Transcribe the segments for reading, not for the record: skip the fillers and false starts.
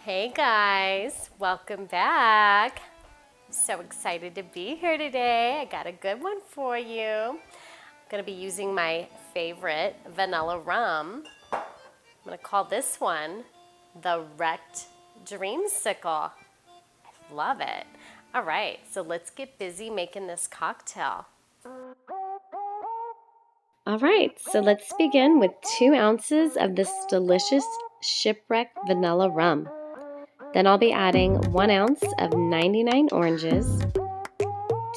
Hey guys, welcome back. So excited to be here today. I got a good one for you. I'm gonna be using my favorite vanilla rum. I'm gonna call this one the Wrecked Dreamcicle. I love it. All right, so let's get busy making this cocktail. All right, so let's begin with 2 ounces of this delicious shipwreck vanilla rum. Then I'll be adding 1 ounce of 99 oranges,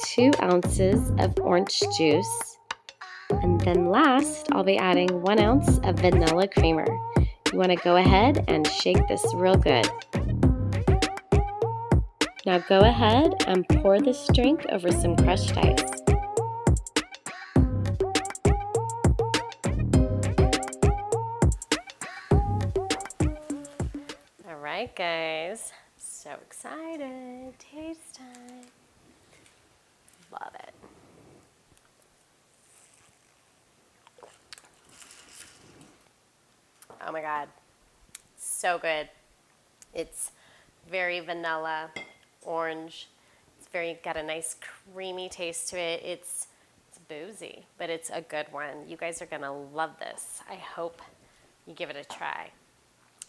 2 ounces of orange juice, and then last I'll be adding 1 ounce of vanilla creamer. You want to go ahead and shake this real good. Now go ahead and pour this drink over some crushed ice. Alright guys, so excited, taste time. Love it. Oh my god, so good. It's very vanilla, orange. It's got a nice creamy taste to it. It's boozy, but it's a good one. You guys are gonna love this. I hope you give it a try.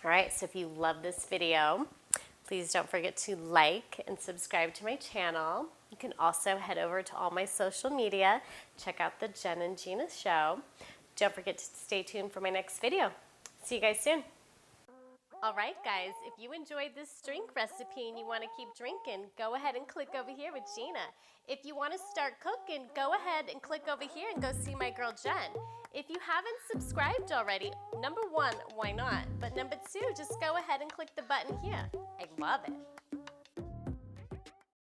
All right, so if you love this video, please don't forget to like and subscribe to my channel. You can also head over to all my social media, check out the Jen and Gina show. Don't forget to stay tuned for my next video. See you guys soon. All right, guys, if you enjoyed this drink recipe and you want to keep drinking, go ahead and click over here with Gina. If you want to start cooking, go ahead and click over here and go see my girl Jen. If you haven't subscribed already, number 1, why not? But number 2, just go ahead and click the button here. I love it.